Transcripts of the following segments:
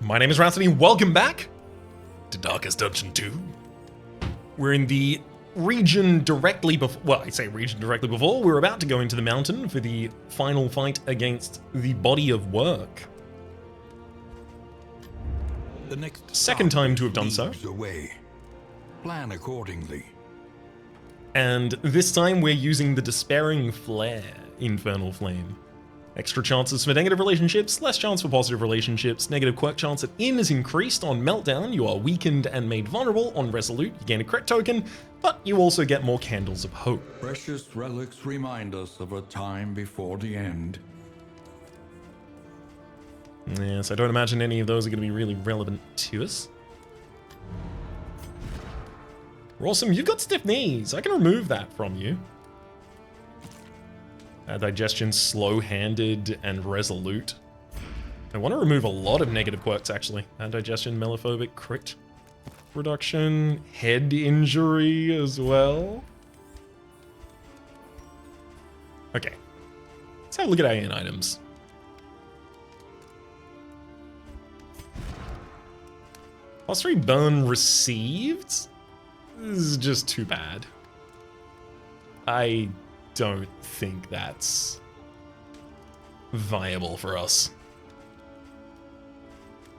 My name is Rhapsody, welcome back to Darkest Dungeon 2. We're in the region directly before, well, I say region directly before, we're about to go into the mountain for the final fight against the body of work. The next Second time to have done so. Away. Plan accordingly. And this time we're using the Despairing Flare Infernal Flame. Extra chances for negative relationships, less chance for positive relationships. Negative quirk chance at In is increased on Meltdown. You are weakened and made vulnerable on Resolute. You gain a crit token, but you also get more Candles of Hope. Precious relics remind us of a time before the end. Yes, I don't imagine any of those are going to be really relevant to us. Awesome, you've got stiff knees. I can remove that from you. Digestion, slow-handed, and resolute. I want to remove a lot of negative quirks, actually. Digestion, melophobic, crit reduction, head injury as well. Okay. Let's have a look at AN items. +3 burn received? This is just too bad. I don't think that's viable for us.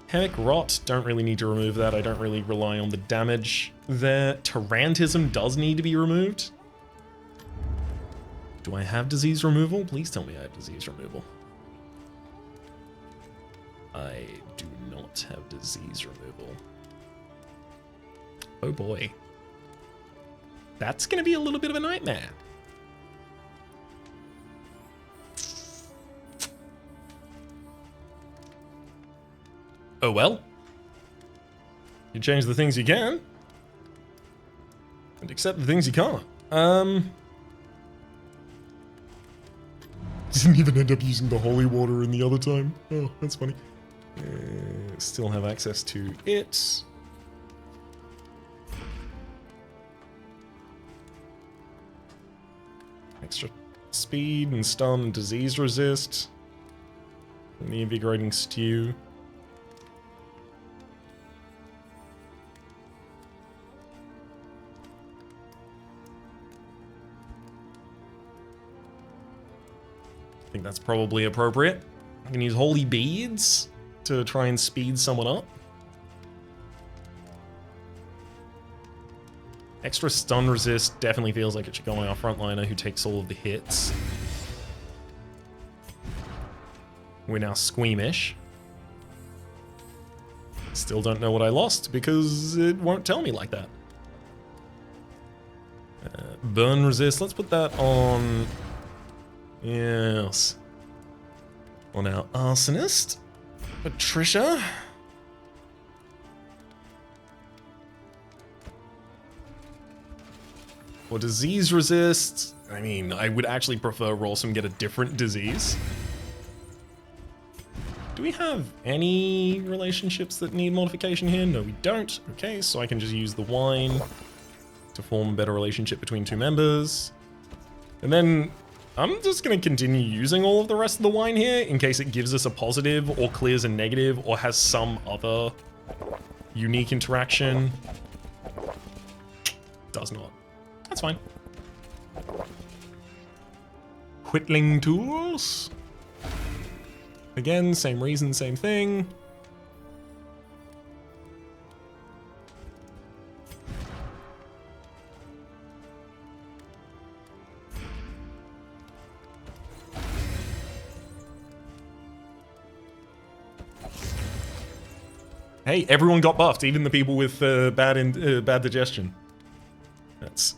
Hemic Rot, don't really need to remove that. I don't really rely on the damage there. Tarantism does need to be removed. Do I have disease removal? Please tell me I have disease removal. I do not have disease removal. Oh boy. That's gonna be a little bit of a nightmare. Oh well. You change the things you can. And accept the things you can't. Didn't even end up using the holy water in the other time. Oh, that's funny. Still have access to it. Extra speed and stun and disease resist. And the invigorating stew. I think that's probably appropriate. I can use holy beads to try and speed someone up. Extra stun resist definitely feels like it should go on our frontliner who takes all of the hits. We're now squeamish. Still don't know what I lost because it won't tell me like that. Burn resist, let's put that on... Yes. On our arsonist, Patricia. For disease resist, I mean, I would actually prefer Rawsome get a different disease. Do we have any relationships that need modification here? No, we don't. Okay, so I can just use the wine to form a better relationship between two members. And then I'm just going to continue using all of the rest of the wine here in case it gives us a positive or clears a negative or has some other unique interaction. Does not. That's fine. Whittling tools. Again, same reason, same thing. Hey, everyone got buffed, even the people with bad digestion. That's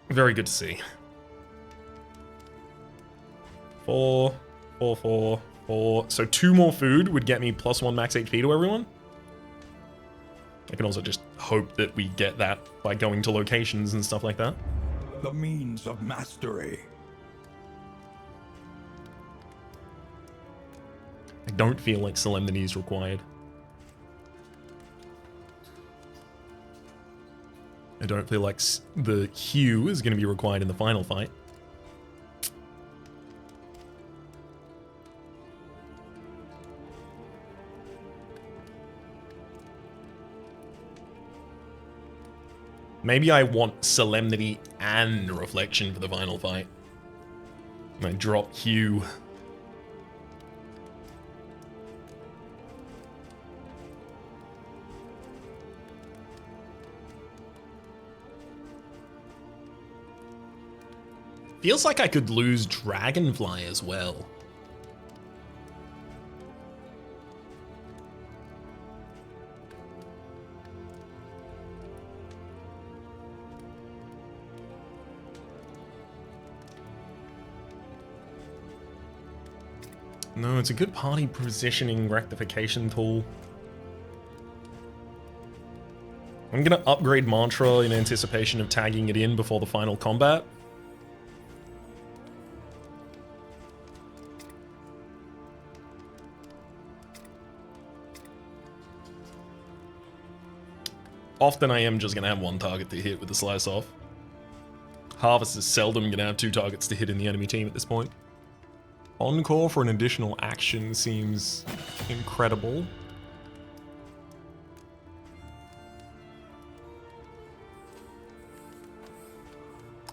very good to see. 4, 4, 4, 4. So 2 more food would get me +1 max HP to everyone. I can also just hope that we get that by going to locations and stuff like that. The means of mastery. I don't feel like Solemnity is required. I don't feel like the hue is going to be required in the final fight. Maybe I want Solemnity and Reflection for the final fight. And I drop Hugh. Feels like I could lose Dragonfly as well. No, it's a good party positioning rectification tool. I'm gonna upgrade Mantra in anticipation of tagging it in before the final combat. Often I am just going to have one target to hit with the slice off. Harvest is seldom going to have 2 targets to hit in the enemy team at this point. Encore for an additional action seems incredible.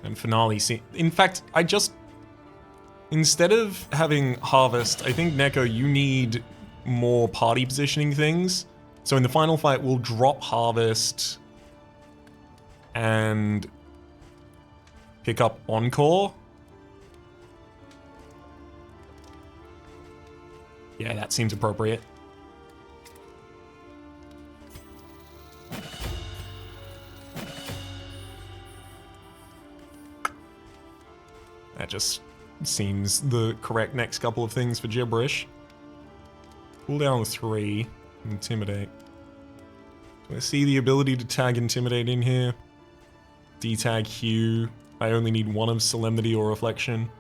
And Finale in fact, instead of having Harvest, I think Neko, you need more party positioning things. So in the final fight, we'll drop Harvest and pick up Encore. Yeah, that seems appropriate. That just seems the correct next couple of things for Gibberish. Cool down 3. Intimidate. Do I see the ability to tag Intimidate in here? D-tag Hugh. I only need one of Solemnity or Reflection.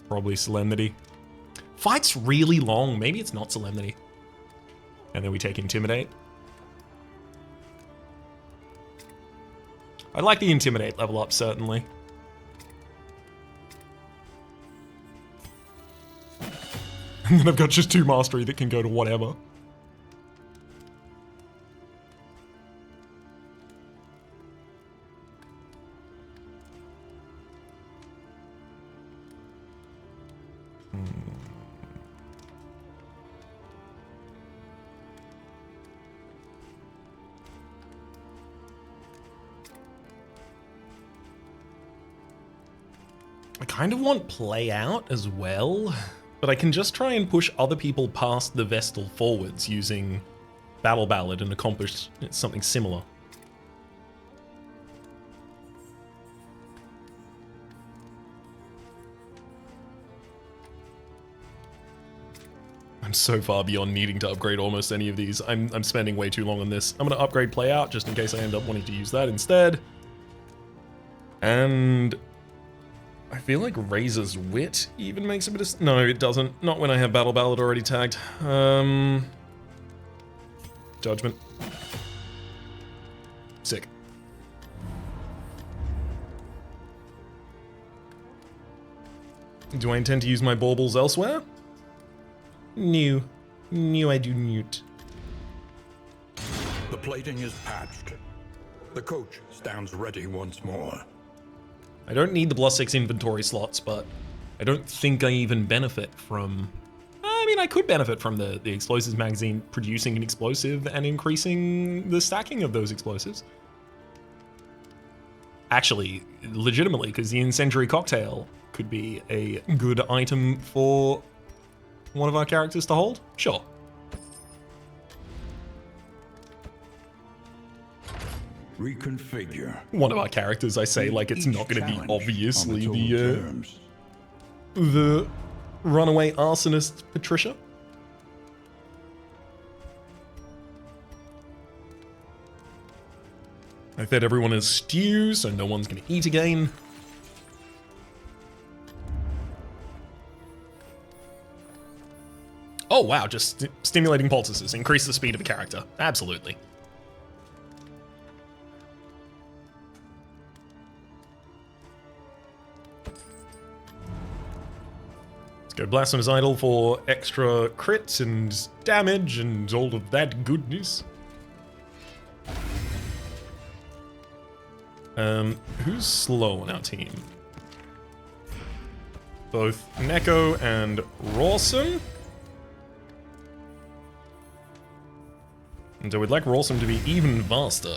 Probably Solemnity. Fight's really long. Maybe it's not Solemnity. And then we take Intimidate. I like the Intimidate level up, certainly. And then I've got just 2 Mastery that can go to whatever. I kind of want Play Out as well. But I can just try and push other people past the Vestal forwards using Battle Ballad and accomplish something similar. I'm so far beyond needing to upgrade almost any of these. I'm spending way too long on this. I'm going to upgrade Play Out just in case I end up wanting to use that instead. And I feel like Razor's Wit even makes a bit of... No, it doesn't. Not when I have Battle Ballad already tagged. Judgment. Sick. Do I intend to use my baubles elsewhere? No. No, I do not. The plating is patched. The coach stands ready once more. I don't need the +6 inventory slots, but I don't think I even benefit from... I mean, I could benefit from the Explosives magazine producing an explosive and increasing the stacking of those explosives. Actually, legitimately, because the Incendiary Cocktail could be a good item for one of our characters to hold. Sure. Reconfigure. One of our characters, I say, like it's not going to be obviously the runaway arsonist Patricia. I fed everyone a stew, so no one's going to eat again. Oh wow, just stimulating poultices. Increase the speed of a character. Absolutely. Go Blasphemous Idol for extra crits and damage and all of that goodness. Who's slow on our team? Both Neko and Rawson. And so we'd like Rawson to be even faster.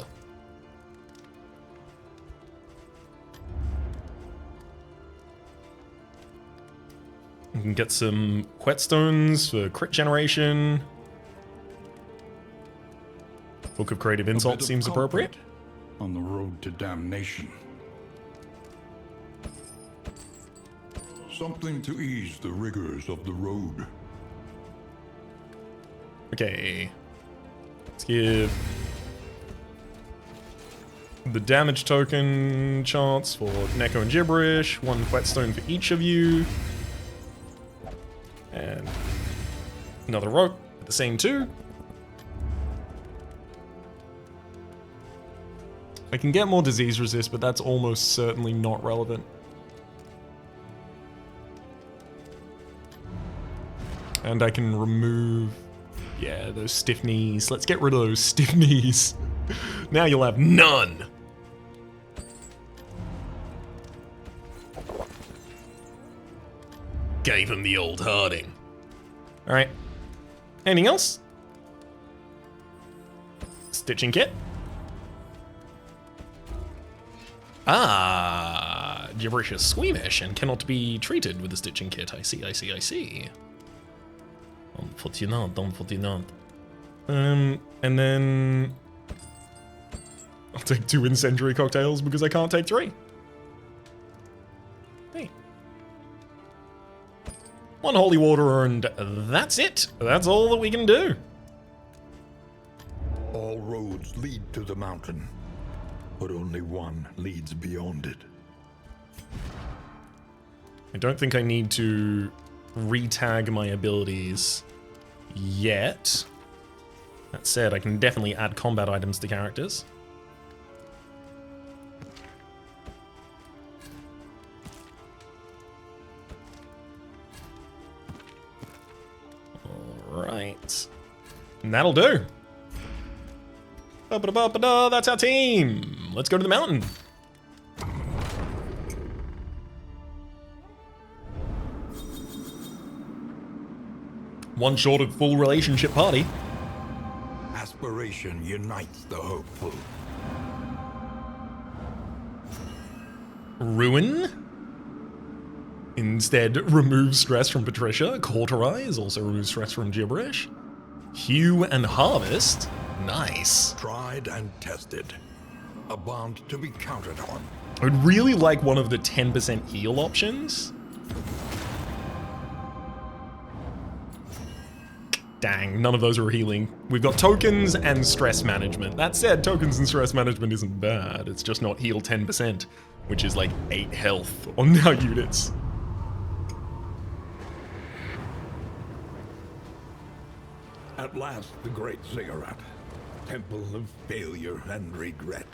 We can get some whetstones for crit generation. Book of Creative Insult seems appropriate. On the road to damnation. Something to ease the rigors of the road. Okay. Let's give the damage token chance for Neko and Gibberish. One whetstone for each of you. And another rope at the same two. I can get more disease resist, but that's almost certainly not relevant. And I can remove, yeah, those stiff knees. Let's get rid of those stiff knees. Now you'll have none. Gave him the old Harding. All right. Anything else? Stitching kit. Ah, Gibberish is squeamish and cannot be treated with the stitching kit. I see, I see, I see. Unfortunate, unfortunate. And then I'll take 2 incendiary cocktails because I can't take 3. Hey. 1 holy water and that's it. That's all that we can do. All roads lead to the mountain, but only one leads beyond it. I don't think I need to re-tag my abilities yet. That said, I can definitely add combat items to characters. Alright. And that'll do. Ba-ba-da-ba-ba-da, that's our team. Let's go to the mountain. One short of full relationship party. Aspiration unites the hopeful. Ruin. Instead, remove stress from Patricia. Cauterize also removes stress from Gibberish. Hue and Harvest. Nice. Tried and tested. A bond to be counted on. I would really like one of the 10% heal options. Dang, none of those are healing. We've got tokens and stress management. That said, tokens and stress management isn't bad. It's just not heal 10%, which is like 8 health on our units. At last, the great ziggurat. Temple of failure and regret.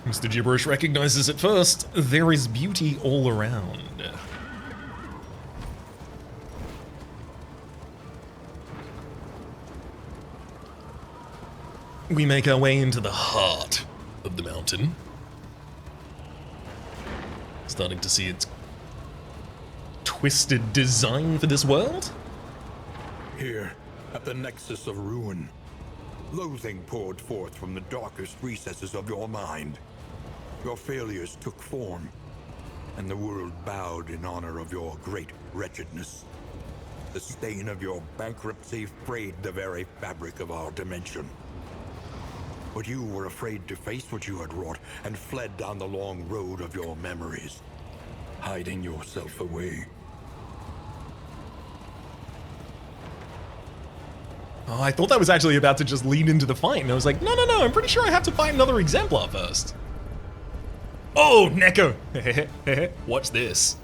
Mr. Gibberish recognizes it first. There is beauty all around. We make our way into the heart of the mountain. Starting to see its twisted design for this world. Here, at the nexus of ruin, loathing poured forth from the darkest recesses of your mind. Your failures took form, and the world bowed in honor of your great wretchedness. The stain of your bankruptcy frayed the very fabric of our dimension. But you were afraid to face what you had wrought and fled down the long road of your memories, hiding yourself away. Oh, I thought that was actually about to just lead into the fight, and I was like, no, I'm pretty sure I have to fight another exemplar first. Oh, Neko! Watch this.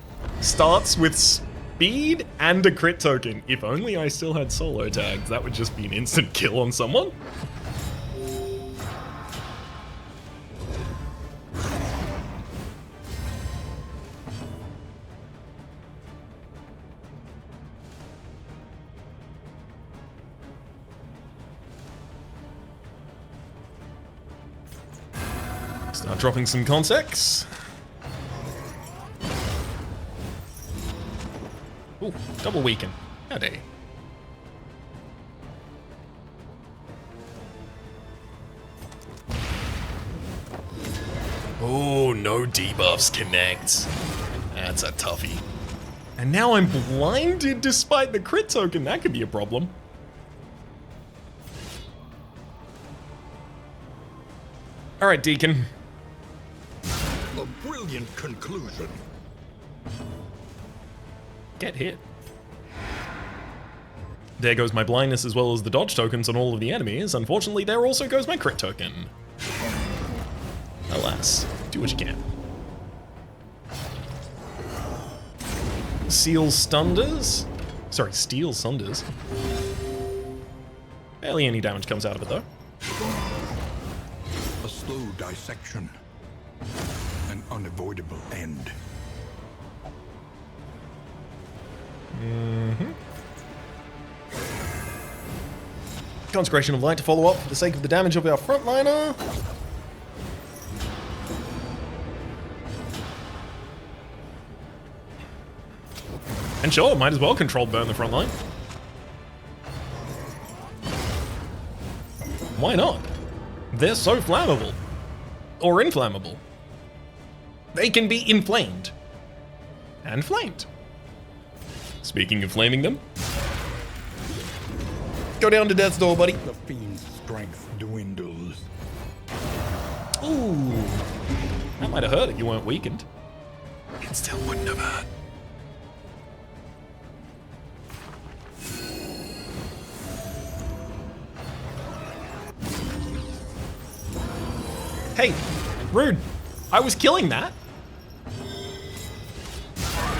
Starts with speed and a crit token. If only I still had solo tags, that would just be an instant kill on someone. Start dropping some context. Ooh, double weaken. Howdy. Oh, no debuffs connect. That's a toughie. And now I'm blinded despite the crit token. That could be a problem. All right, Deacon. A brilliant conclusion. Get hit. There goes my blindness as well as the dodge tokens on all of the enemies. Unfortunately, there also goes my crit token. Alas, do what you can. Seal Stunders? Sorry, Steel Sunders. Barely any damage comes out of it though. A slow dissection. An unavoidable end. Consecration of Light to follow up for the sake of the damage of our frontliner. And sure, might as well control burn the front line. Why not? They're so flammable. Or inflammable. They can be inflamed. And flamed. Speaking of flaming them, go down to death's door, buddy. The fiend's strength dwindles. Ooh. That might have hurt if you weren't weakened. It still wouldn't have hurt. Hey, rude. I was killing that.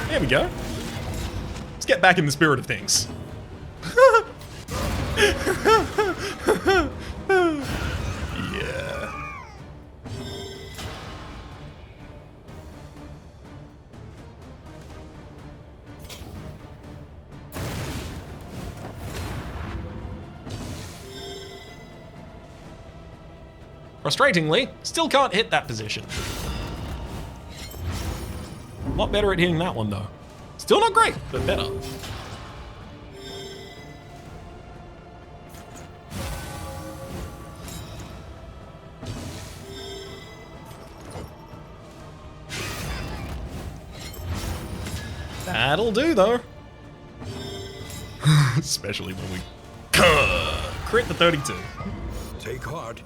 There we go. Let's get back in the spirit of things. Yeah. Frustratingly, still can't hit that position. A lot better at hitting that one though. Still not great, but better. That'll do though. Especially when we crit the 32. Take heart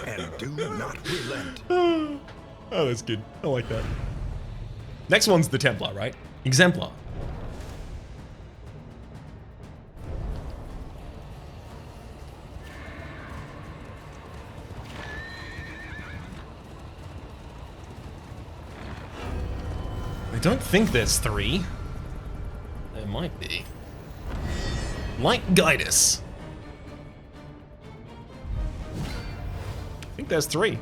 and do not relent. Oh, that's good. I like that. Next one's the Templar, right? Exemplar. I don't think there's 3. There might be. Light guide us. I think there's 3.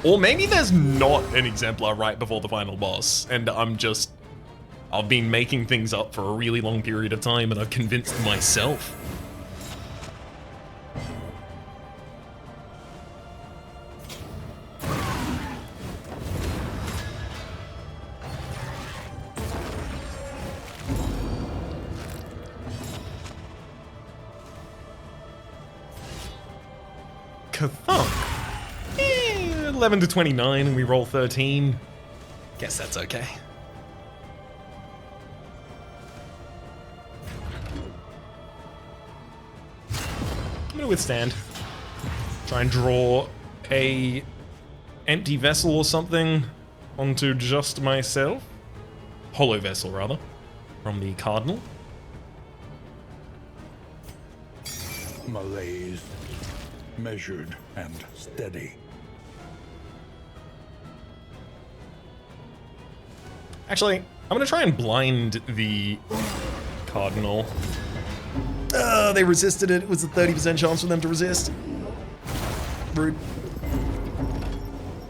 Or maybe there's not an Exemplar right before the final boss, and I've been making things up for a really long period of time, and I've convinced myself. Kathunk. 11 to 29 and we roll 13. Guess that's okay. I'm gonna withstand. Try and draw a empty vessel or something onto just myself. Hollow vessel, rather, from the Cardinal. Malaise. Measured and steady. Actually, I'm gonna try and blind the Cardinal. They resisted it. It was a 30% chance for them to resist. Rude.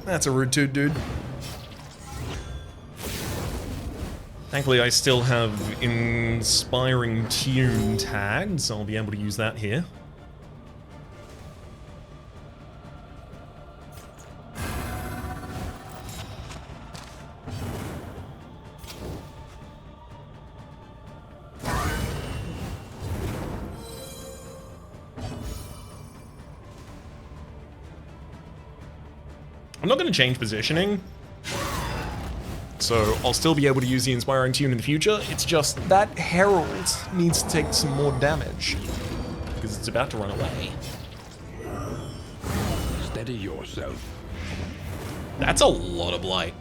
That's a rude toot, dude. Thankfully, I still have Inspiring Tune tagged, so I'll be able to use that here. I'm not going to change positioning. So I'll still be able to use the Inspiring Tune in the future. It's just that Herald needs to take some more damage. Because it's about to run away. Steady yourself. That's a lot of blight.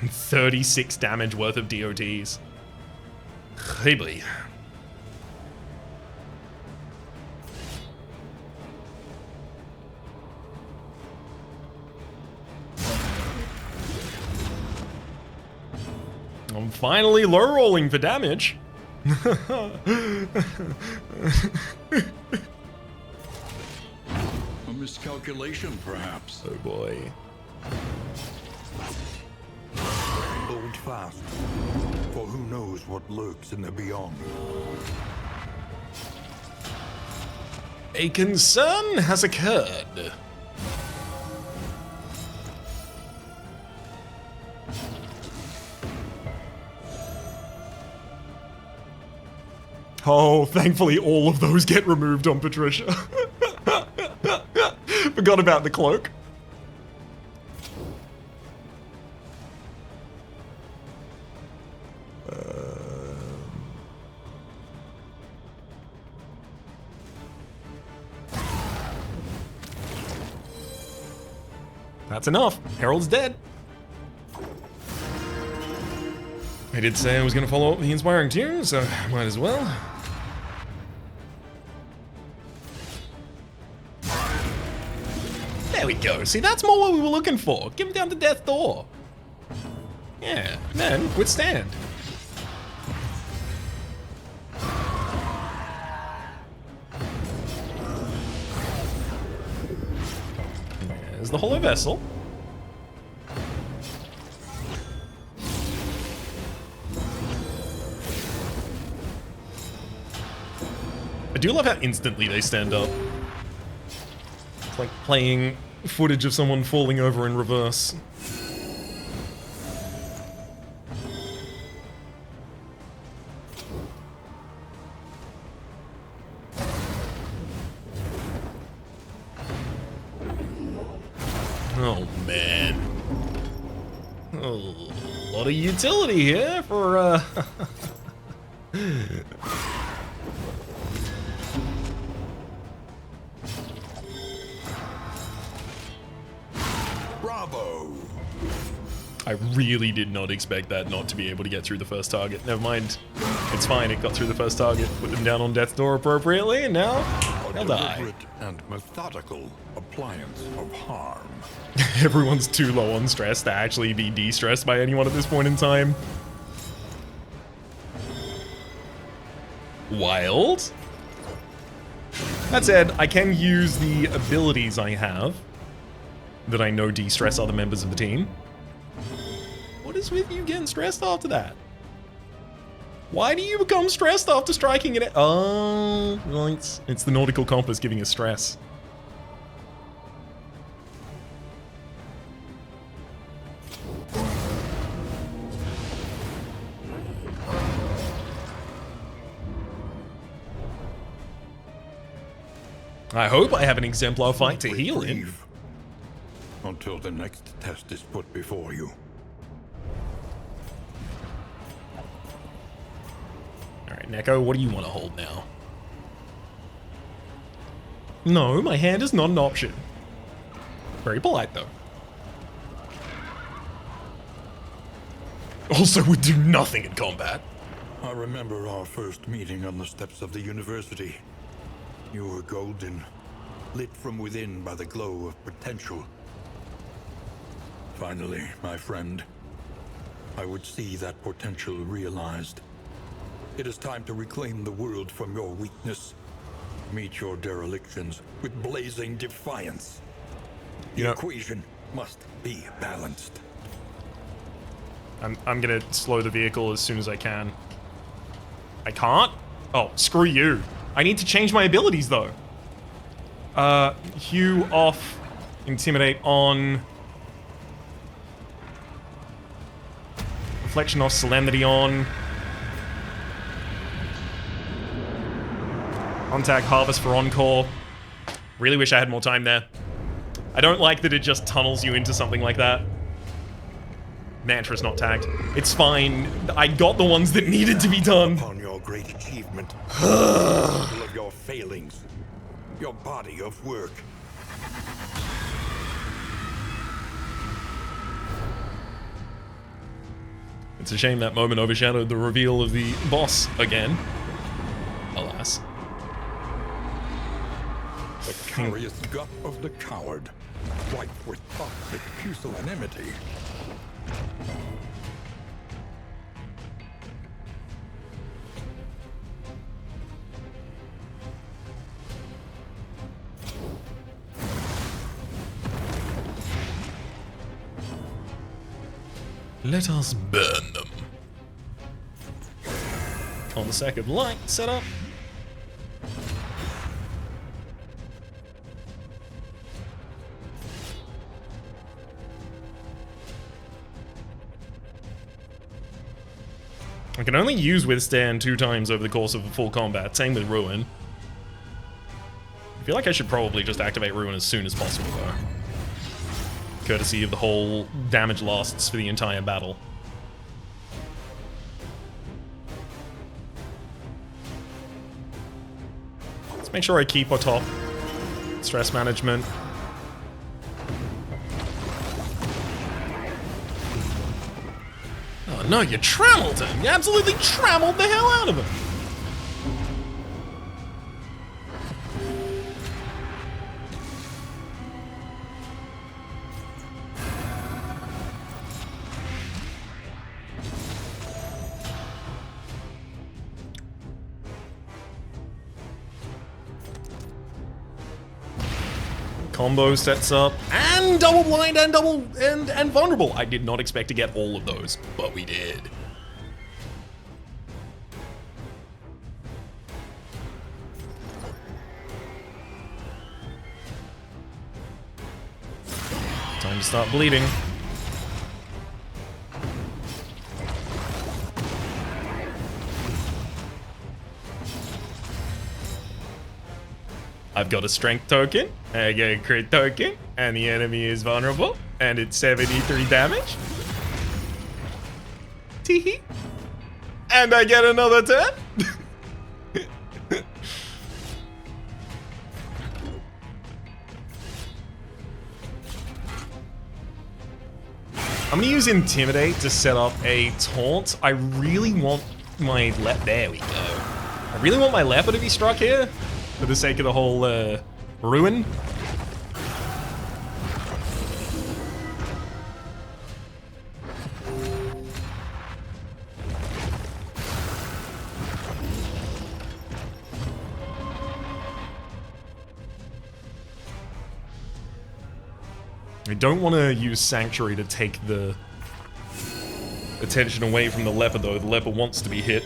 And 36 damage worth of DOTs. Hey, boy. I'm finally low rolling for damage. A miscalculation, perhaps. Oh boy. Hold fast, for who knows what lurks in the beyond. A concern has occurred. Oh, thankfully all of those get removed on Patricia. Forgot about the cloak. That's enough. Harold's dead. I did say I was going to follow up with the Inspiring Tune, so might as well. There we go. See, that's more what we were looking for. Give him down to death's door. Yeah, then withstand. There's the Hollow Vessel. I do love how instantly they stand up. It's like playing footage of someone falling over in reverse. Oh man. Oh, a lot of utility here for Bravo! I really did not expect that not to be able to get through the first target. Never mind. It's fine, it got through the first target. Put them down on death's door appropriately, and now they'll die. Deliberate and methodical appliance of harm. Everyone's too low on stress to actually be de-stressed by anyone at this point in time. Wild. That said, I can use the abilities I have that I know de-stress other members of the team. What is with you getting stressed after that? Why do you become stressed after striking it? Oh, right. It's the nautical compass giving us stress. I hope I have an exemplar fight to heal in. Reprieve until the next test is put before you. Alright, Neko, what do you want to hold now? No, my hand is not an option. Very polite, though. Also would do nothing in combat. I remember our first meeting on the steps of the university. You were golden, lit from within by the glow of potential. Finally, my friend, I would see that potential realized. It is time to reclaim the world from your weakness. Meet your derelictions with blazing defiance. The equation must be balanced. I'm gonna slow the vehicle as soon as I can. I can't? Oh, screw you. I need to change my abilities, though. Hue off, intimidate on. Reflection off, solemnity on. Untag Harvest for Encore. Really wish I had more time there. I don't like that it just tunnels you into something like that. Mantra's not tagged. It's fine. I got the ones that needed to be done. Upon your great achievement, of your failings, your body of work. It's a shame that moment overshadowed the reveal of the boss again. Alas. The curious gut of the coward, white with toxic pusillanimity. Let us burn them. Concept of light set up. I can only use Withstand 2 times over the course of a full combat, same with Ruin. I feel like I should probably just activate Ruin as soon as possible though. Courtesy of the whole damage lasts for the entire battle. Let's make sure I keep our top. Stress management. Oh no, you trammeled him! You absolutely trammeled the hell out of him! Combo sets up, and double blind and double and vulnerable. I did not expect to get all of those, but we did. Time to start bleeding. I've got a strength token, I get a crit token, and the enemy is vulnerable, and it's 73 damage. Teehee. And I get another turn. I'm gonna use Intimidate to set up a taunt. I really want my there we go. I really want my leper to be struck here. For the sake of the whole, ruin. I don't want to use Sanctuary to take the attention away from the leper, though. The leper wants to be hit.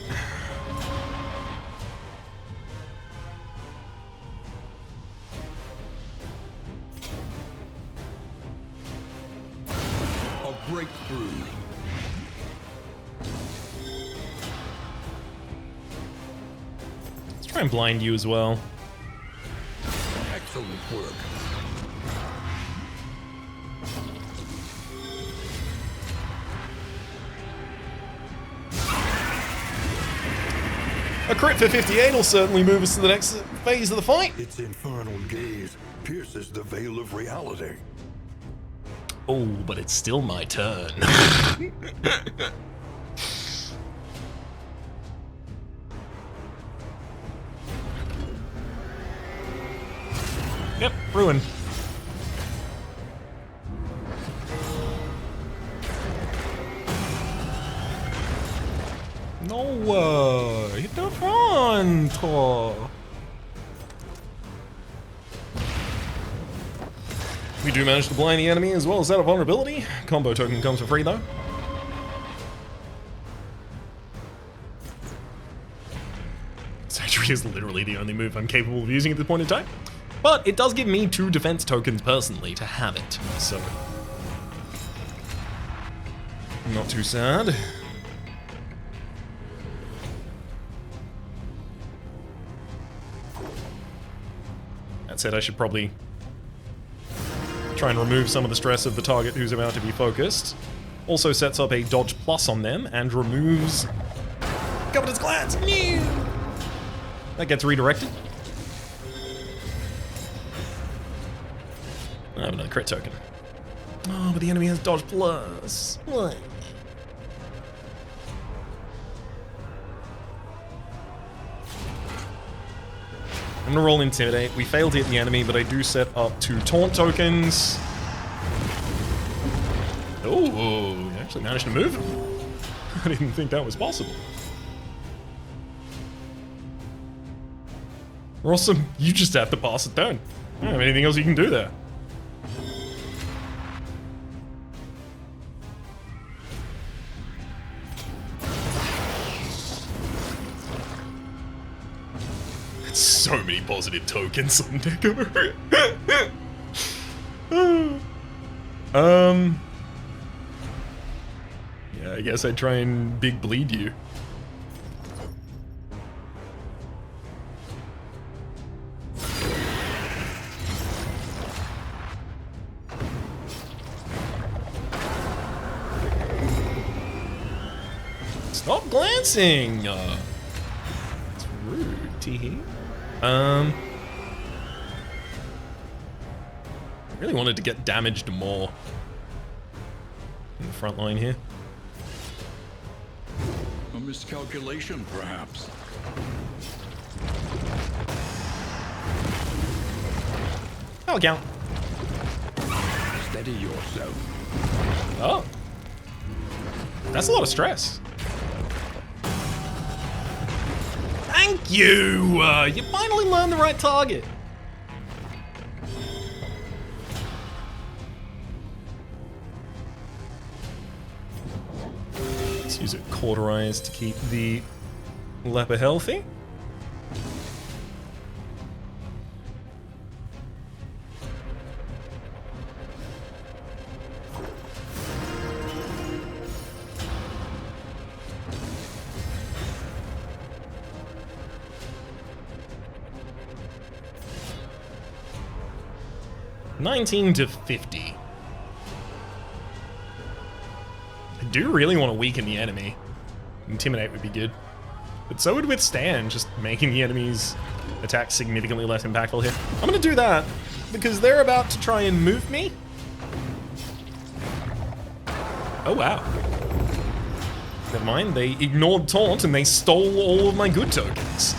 Breakthrough. Let's try and blind you as well. Excellent work. A crit for 58 will certainly move us to the next phase of the fight. Its infernal gaze pierces the veil of reality. Oh, but it's still my turn. Yep, ruin. No, hit the front. We do manage to blind the enemy as well as that of vulnerability. Combo token comes for free though. Sanctuary is literally the only move I'm capable of using at this point in time. But it does give me 2 defense tokens personally to have it, so... not too sad. said, I should probably try and remove some of the stress of the target who's about to be focused. Also sets up a dodge plus on them and removes Governor's Glance. That gets redirected. I have another crit token. Oh, but the enemy has dodge plus. What? I'm gonna roll Intimidate. We failed to hit the enemy, but I do set up 2 taunt tokens. Oh, you actually managed to move him. I didn't think that was possible. Awesome, you just have to pass it down. I don't have anything else you can do there. So many positive tokens on Deco. Yeah, I guess I'd try and big bleed you. Stop glancing! It's rude, teehee. I really wanted to get damaged more in the front line here. A miscalculation, perhaps. I'll count. Steady yourself. Oh. That's a lot of stress. Thank you! You finally learned the right target. Let's use it cauterized to keep the leper healthy. $19 to $50. I do really want to weaken the enemy. Intimidate would be good. But so would Withstand, just making the enemy's attacks significantly less impactful here. I'm going to do that, because they're about to try and move me. Oh, wow. Never mind, they ignored Taunt and they stole all of my good tokens.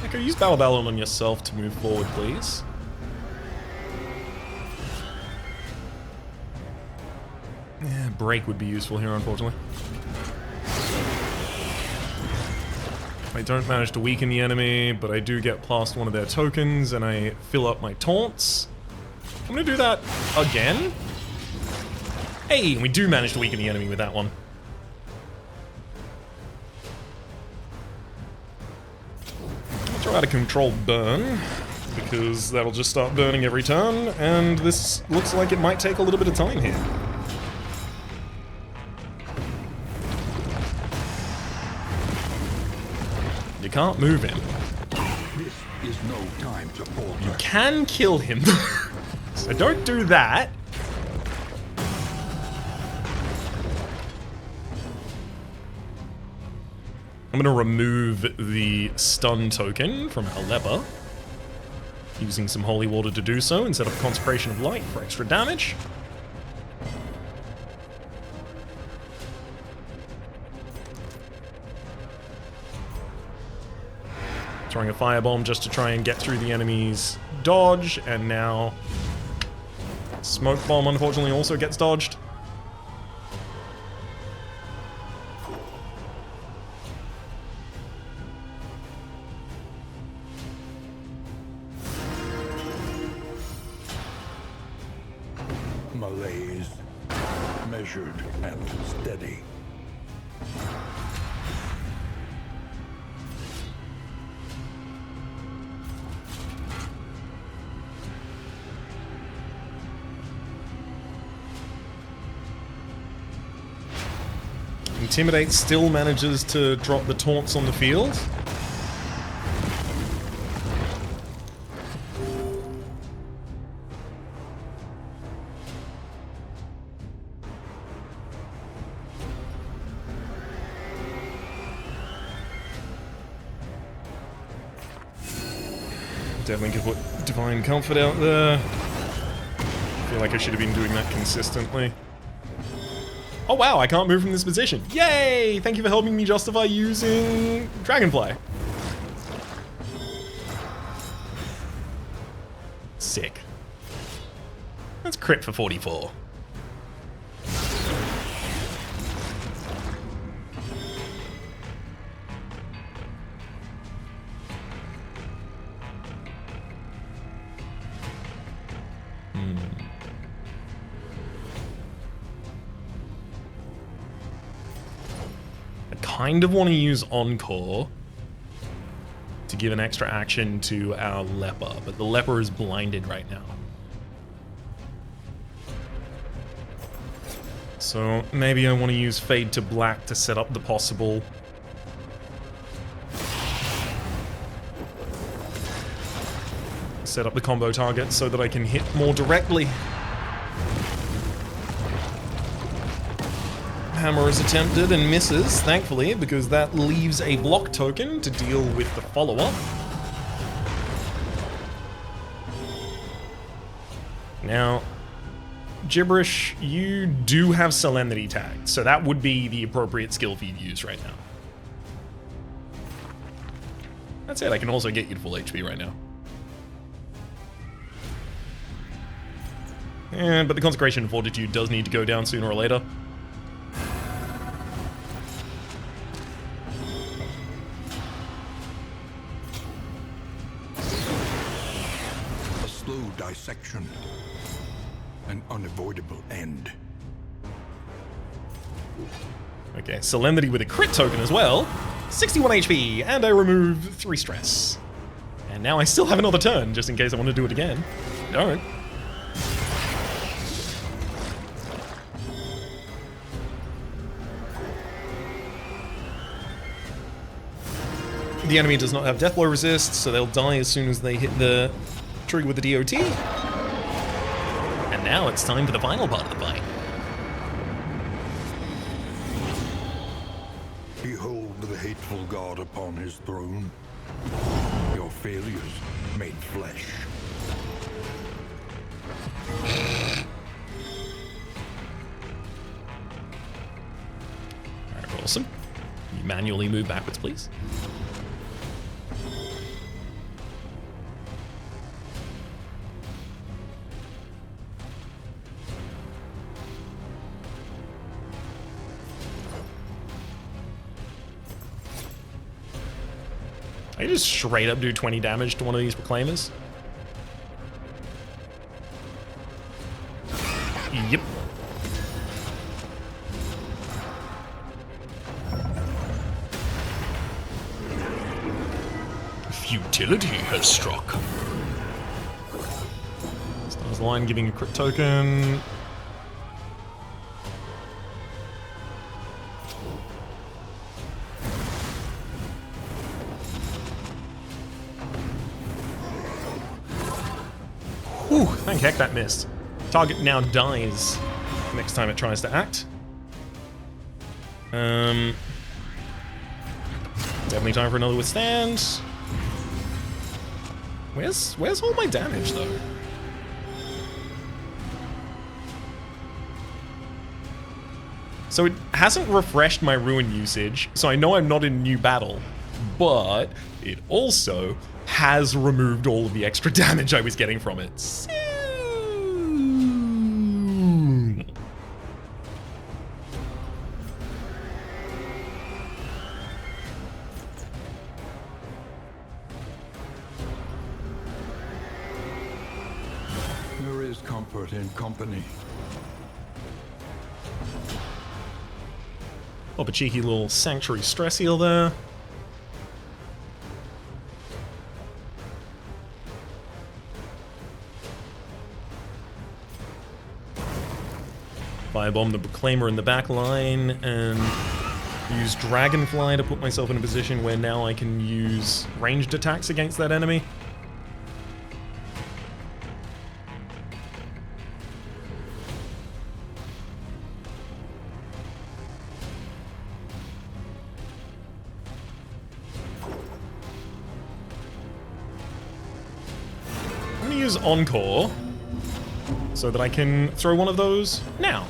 Okay, use Battle Ballon on yourself to move forward, please. Yeah, break would be useful here, unfortunately. I don't manage to weaken the enemy, but I do get past one of their tokens, and I fill up my taunts. I'm gonna do that again. Hey, and we do manage to weaken the enemy with that one. Try to control burn, because that'll just start burning every turn, and this looks like it might take a little bit of time here. You can't move him. This is no time to falter. You can kill him, so don't do that. I'm going to remove the stun token from our leper, using some holy water to do so instead of Consecration of Light for extra damage. Throwing a firebomb just to try and get through the enemy's dodge, and now smoke bomb unfortunately also gets dodged. malaise, measured and steady. Intimidate still manages to drop the taunts on the field. Definitely could put Divine Comfort out there. I feel like I should have been doing that consistently. Oh wow, I can't move from this position. Yay! Thank you for helping me justify using Dragonfly. Sick. That's crit for 44. Kind of want to use Encore to give an extra action to our leper, but the leper is blinded right now. So maybe I want to use Fade to Black to set up the possible set up the combo target so that I can hit more directly. Hammer is attempted and misses, thankfully, because that leaves a block token to deal with the follow-up. Now, Gibberish, you do have Solemnity tagged, so that would be the appropriate skill for you to use right now. That's it, I can also get you to full HP right now. But the Consecration and Fortitude does need to go down sooner or later. Dissection. An unavoidable end. Okay, Solemnity with a crit token as well. 61 HP, and I remove 3 stress. And now I still have another turn, just in case I want to do it again. Don't. The enemy does not have Deathblow resist, so they'll die as soon as they hit the trigger with the DOT. And now it's time for the final part of the fight. Behold the hateful god upon his throne. Your failures made flesh. Alright, awesome. You manually move backwards, please. I just straight up do 20 damage to one of these Proclaimers. Yep. Futility has struck. Stars line giving a crit token. Ooh, thank heck that missed. Target now dies next time it tries to act. Definitely time for another withstand. Where's all my damage though? So it hasn't refreshed my ruin usage, so I know I'm not in new battle, but it also has removed all of the extra damage I was getting from it. So... There is comfort in company. Pop a cheeky little Sanctuary Stress Heal there. Firebomb the Proclaimer in the back line, and use Dragonfly to put myself in a position where now I can use ranged attacks against that enemy. I'm going to use Encore so that I can throw one of those now.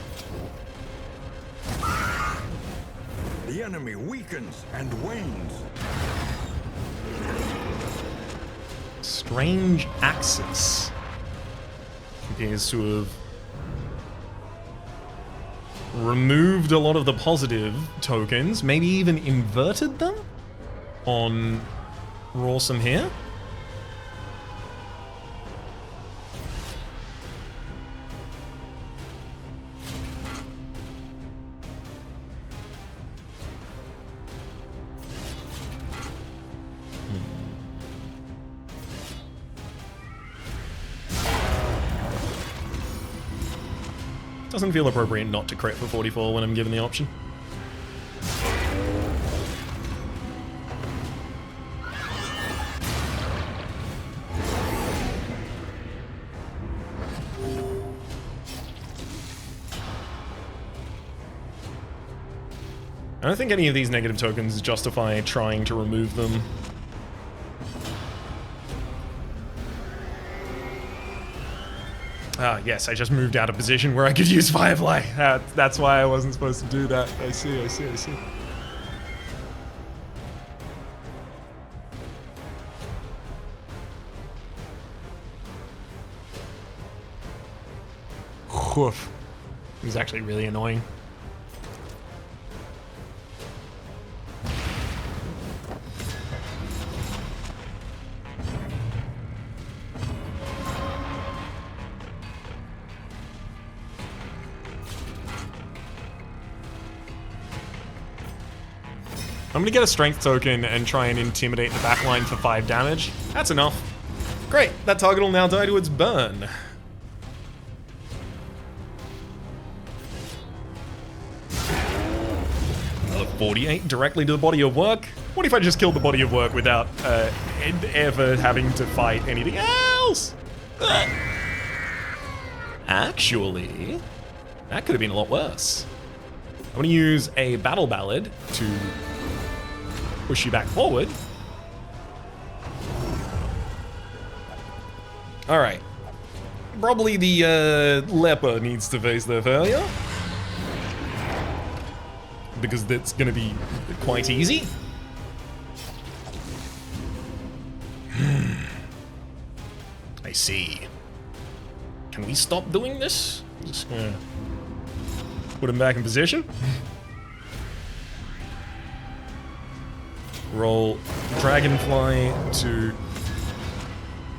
The enemy weakens and wanes. Strange Axis appears to have removed a lot of the positive tokens, maybe even inverted them on Rawsome here. Doesn't feel appropriate not to crit for 44 when I'm given the option. I don't think any of these negative tokens justify trying to remove them. Ah, yes, I just moved out of position where I could use Firefly. That's why I wasn't supposed to do that. I see. Woof. It was actually really annoying. I'm gonna get a strength token and try and intimidate the backline for 5 damage. That's enough. Great, that target will now die to its burn. Another 48 directly to the body of work. What if I just killed the body of work without ever having to fight anything else? Actually, that could have been a lot worse. I'm gonna use a Battle Ballad to push you back forward. Alright. Probably the leper needs to face their failure, because that's gonna be quite easy. I see. Can we stop doing this? Just gonna put him back in position. Roll Dragonfly to...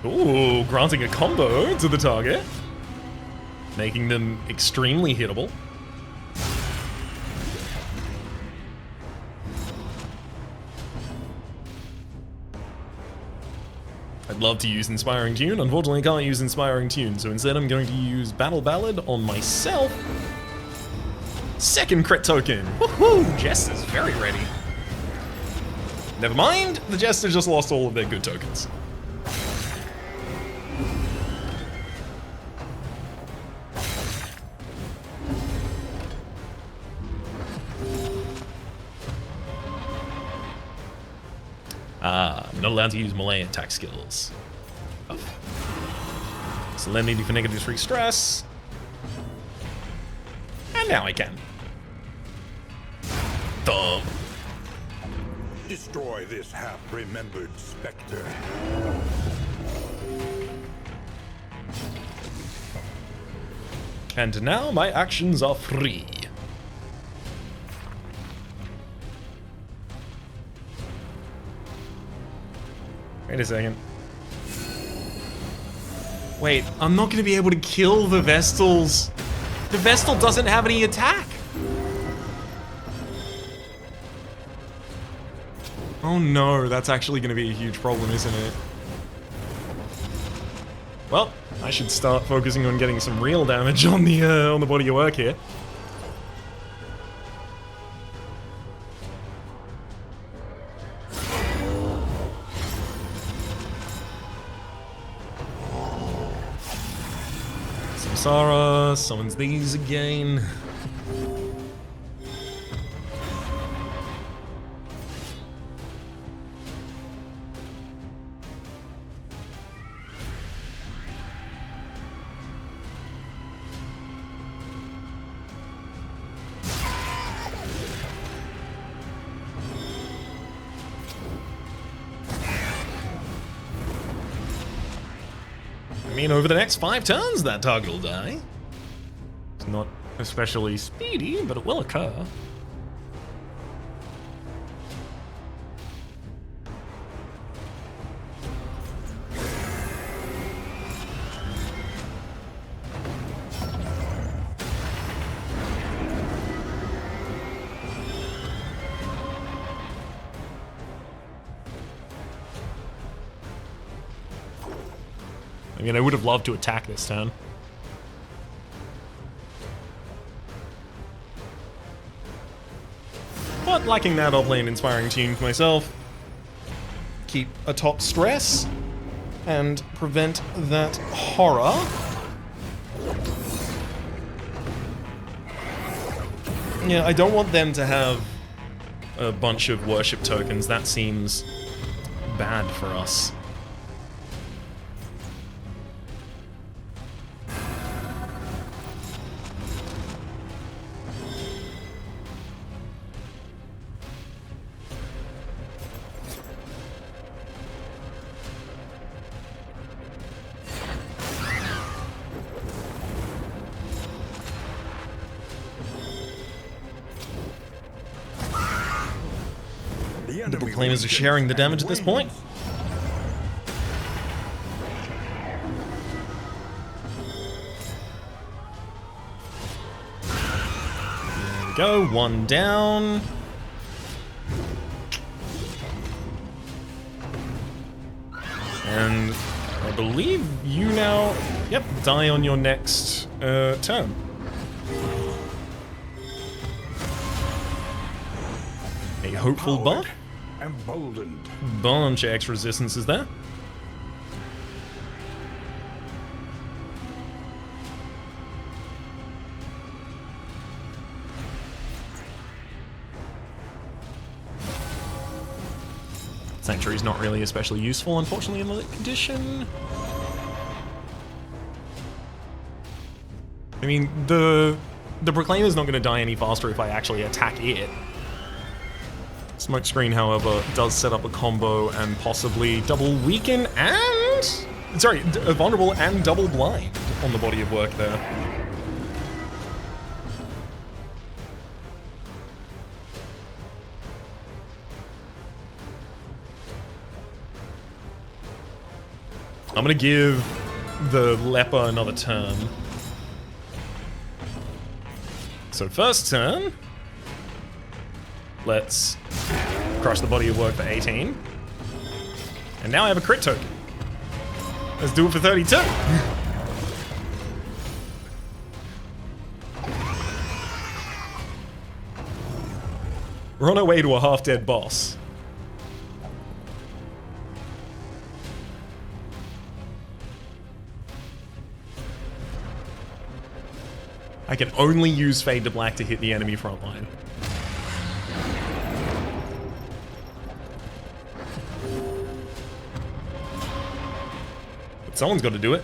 Ooh, granting a combo to the target. Making them extremely hittable. I'd love to use Inspiring Tune. Unfortunately, I can't use Inspiring Tune, so instead I'm going to use Battle Ballad on myself. Second crit token. Woohoo! Jester's very ready. Never mind, the Jester just lost all of their good tokens. Ah, I'm not allowed to use melee attack skills. Oh. Solemnity for negative 3 stress. And now I can. Thump. Destroy this half-remembered specter. And now my actions are free. Wait a second. Wait, I'm not going to be able to kill the Vestals. The Vestal doesn't have any attack. Oh no, that's actually going to be a huge problem, isn't it? Well, I should start focusing on getting some real damage on the body of work here. Samsara summons these again. I mean, over the next 5 turns, that target will die. It's not especially speedy, but it will occur. I mean, I would have loved to attack this turn. But lacking that, I'll play an inspiring tune for myself. Keep atop stress. And prevent that horror. Yeah, I don't want them to have a bunch of worship tokens. That seems bad for us. The Proclaimers are sharing the damage at this point. There we go, 1 down. And I believe you now, yep, die on your next turn. A hopeful buff. Emboldened. Bunch of extra resistances there. Sanctuary's not really especially useful, unfortunately, in the lit condition. I mean, the Proclaimer's not going to die any faster if I actually attack it. Smokescreen, however, does set up a combo and possibly double weaken and... Sorry, vulnerable and double blind on the body of work there. I'm gonna give the leper another turn. So first turn, let's crush the body of work for 18. And now I have a crit token. Let's do it for 32. We're on our way to a half-dead boss. I can only use Fade to Black to hit the enemy front line. But someone's got to do it.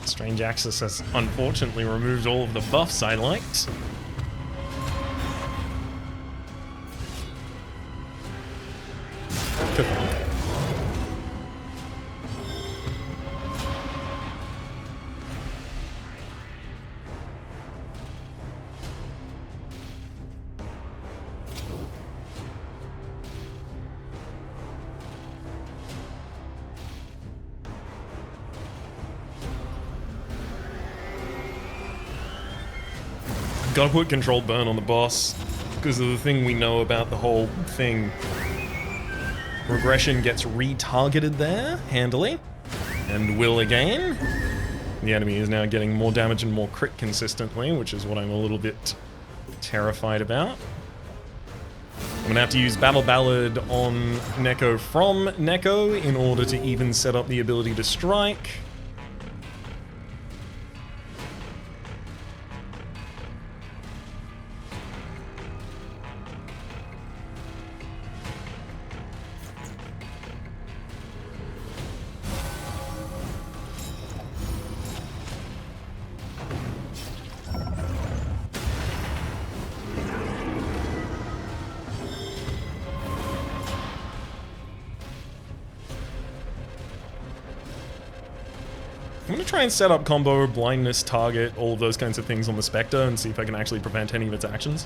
Strange Axis has unfortunately removed all of the buffs I liked. Gotta put controlled burn on the boss, because of the thing we know about the whole thing. Regression gets retargeted there, handily, and will again. The enemy is now getting more damage and more crit consistently, which is what I'm a little bit terrified about. I'm gonna have to use Battle Ballad on Neko from Neko in order to even set up the ability to strike. I'm gonna try and set up combo, blindness, target, all of those kinds of things on the Spectre and see if I can actually prevent any of its actions.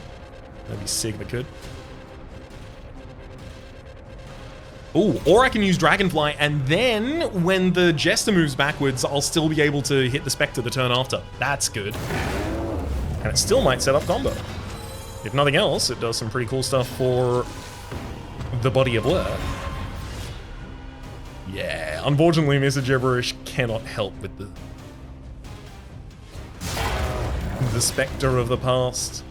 That'd be sick if it could. Ooh, or I can use Dragonfly, and then when the Jester moves backwards, I'll still be able to hit the Spectre the turn after. That's good. And it still might set up combo. If nothing else, it does some pretty cool stuff for the body of work. Yeah, unfortunately, Mr. Gibberish cannot help with the Spectre of the past.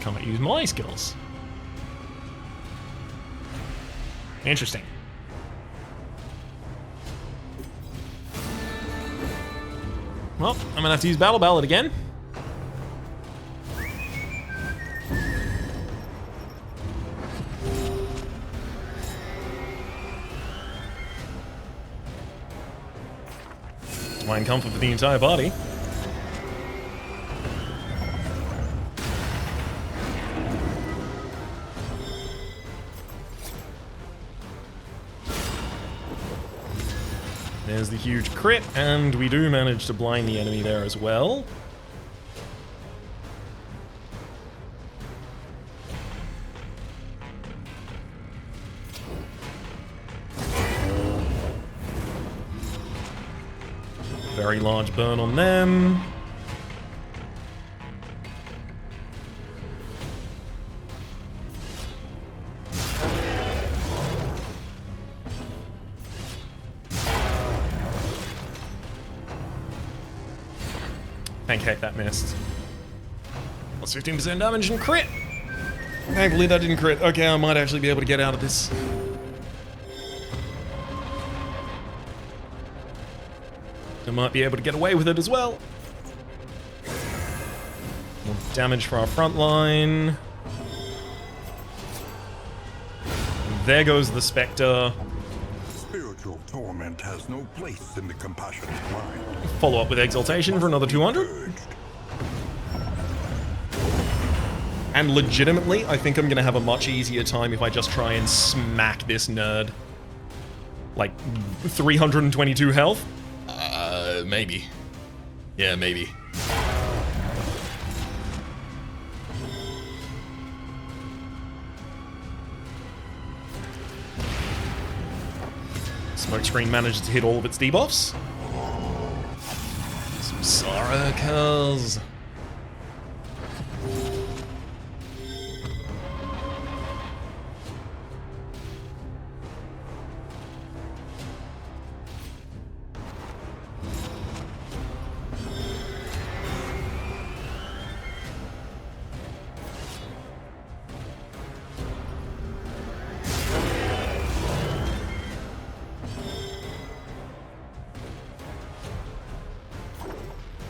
Can't use my skills. Interesting. Well, I'm gonna have to use Battle Ballad again. Divine Comfort for the entire party. There's the huge crit, and we do manage to blind the enemy there as well. Very large burn on them. Thank heck that missed. Plus 15% damage and crit! Thankfully that didn't crit. Okay, I might actually be able to get out of this. I might be able to get away with it as well. More damage for our front line. There goes the Spectre. Spiritual torment has no place in the compassionate mind. Follow up with Exaltation for another 200. And legitimately, I think I'm gonna have a much easier time if I just try and smack this nerd. Like, 322 health? Maybe. Yeah, maybe. Smokescreen manages to hit all of its debuffs. Some Saracas.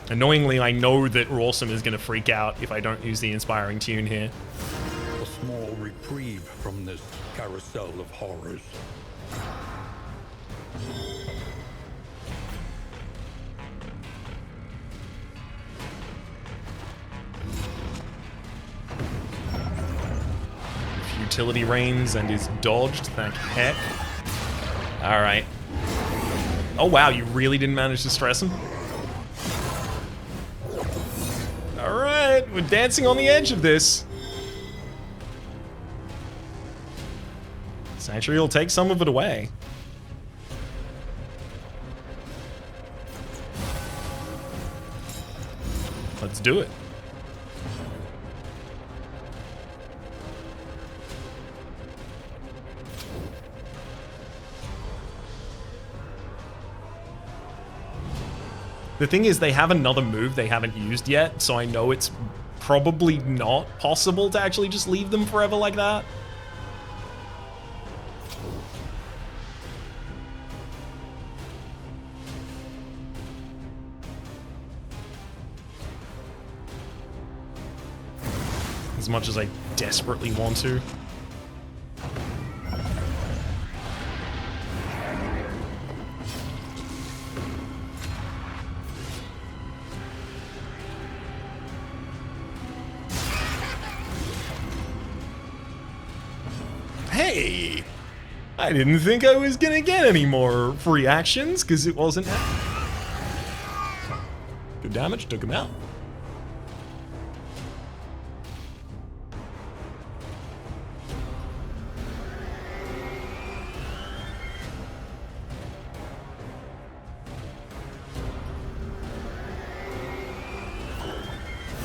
Annoyingly, I know that Rawsome is going to freak out if I don't use the inspiring tune here. A small reprieve from this carousel of horrors. Futility reigns and is dodged, thank heck. Alright. Oh wow, you really didn't manage to stress him? Alright, we're dancing on the edge of this. Sanctuary will take some of it away. Let's do it. The thing is, they have another move they haven't used yet, so I know it's probably not possible to actually just leave them forever like that. As much as I desperately want to. Hey! I didn't think I was gonna get any more free actions, because it wasn't... Good damage, took him out.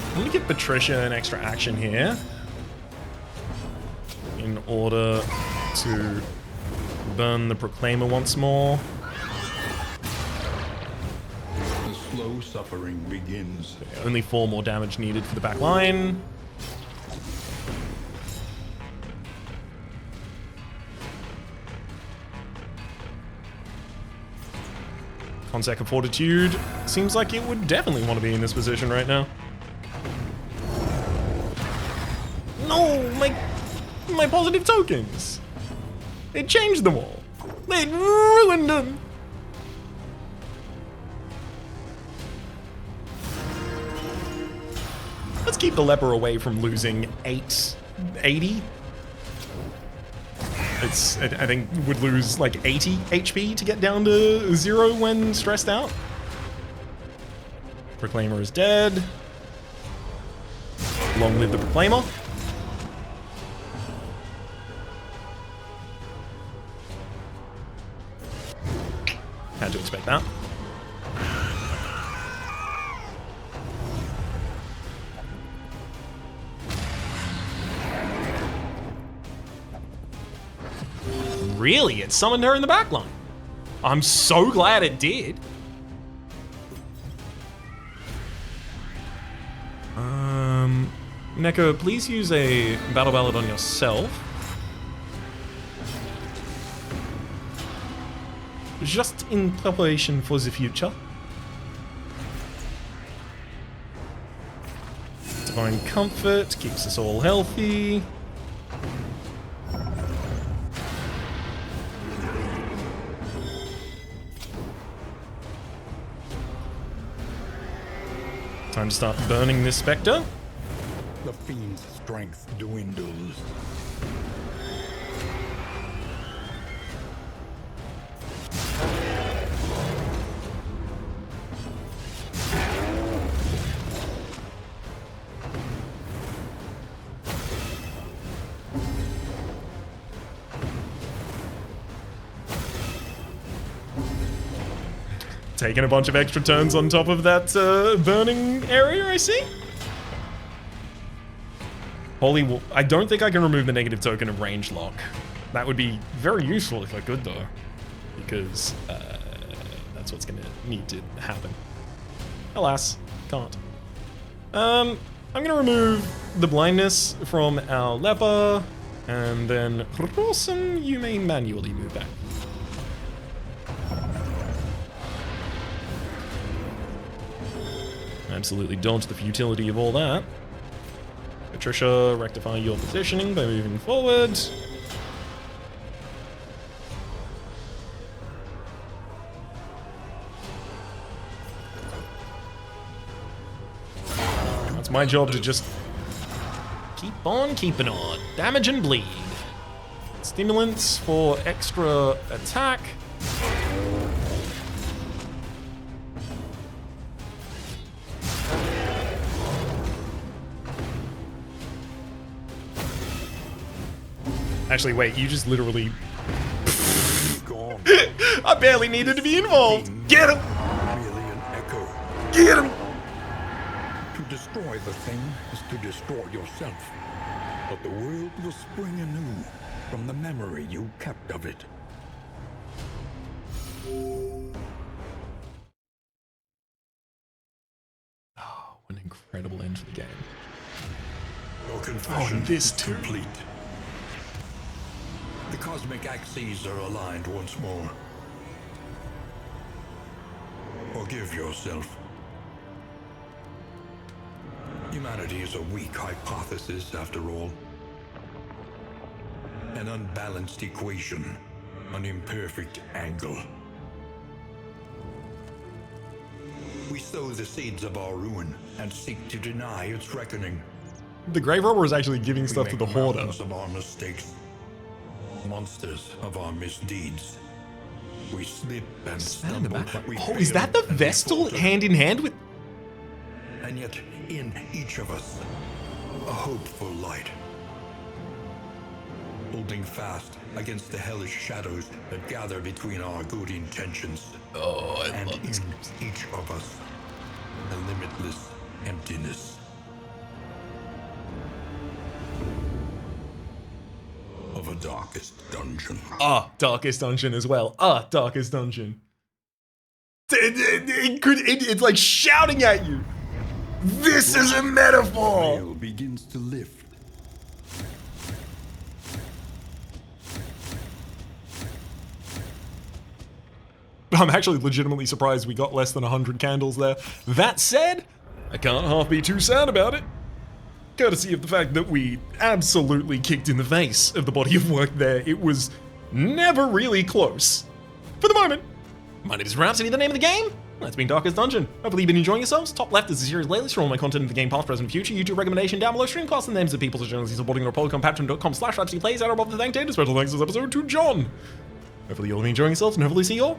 I'm gonna give Patricia an extra action here in order to burn the Proclaimer once more. The slow suffering begins. Only 4 more damage needed for the back line. Consec of Fortitude seems like it would definitely want to be in this position right now. No, my positive tokens. It changed them all. It ruined them. Let's keep the leper away from losing 880. I think would lose like 80 HP to get down to 0 when stressed out. Proclaimer is dead. Long live the Proclaimer. Had to expect that. Really? It summoned her in the backline. I'm so glad it did. Neko, please use a battle ballad on yourself. Just in preparation for the future. Divine Comfort keeps us all healthy. Time to start burning this Spectre. The fiend's strength dwindles. Taking a bunch of extra turns on top of that burning area, I see. Holy, I don't think I can remove the negative token of range lock. That would be very useful if I could, though, because that's what's going to need to happen. Alas, can't. I'm going to remove the blindness from our leper, and then Rosen, you may manually move back. Absolutely dodge the futility of all that. Patricia, rectify your positioning by moving forward. It's my job to just keep on keeping on. Damage and bleed. Stimulants for extra attack. Actually, wait, you just literally barely needed to be involved. Get him! Merely an echo. Get him! To destroy the thing is to destroy yourself. But the world will spring anew from the memory you kept of it. Oh, what an incredible end to the game. Your confession this is too. complete. The cosmic axes are aligned once more. Forgive yourself. Humanity is a weak hypothesis, after all. An unbalanced equation, an imperfect angle. We sow the seeds of our ruin and seek to deny its reckoning. The Grave Robber is actually giving We stuff to make the Hoarder. mountains of our mistakes, monsters of our misdeeds. We slip and stumble. We Oh, is fail that the and we Vestal falter. hand in hand with... And yet, in each of us, a hopeful light. Holding fast against the hellish shadows that gather between our good intentions. Oh, I And love in this. each of us, a limitless emptiness. Of a darkest dungeon. Darkest Dungeon as well. Darkest Dungeon. It's like shouting at you. This is a metaphor. Veil begins to lift. I'm actually legitimately surprised we got less than 100 candles there. That said, I can't half be too sad about it. Courtesy of the fact that we absolutely kicked in the face of the body of work there. It was never really close. For the moment, my name is Rhapsody, the name of the game. That's been Darkest Dungeon. Hopefully you've been enjoying yourselves. Top left is the series playlist for all my content in the game past, present, future. YouTube recommendation down below. Stream class and names of people so generously supporting our Polycom patreon.com/RhapsodyPlays. Out above the thank data. Special thanks this episode to John. Hopefully you'll be enjoying yourselves and hopefully see you all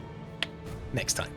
next time.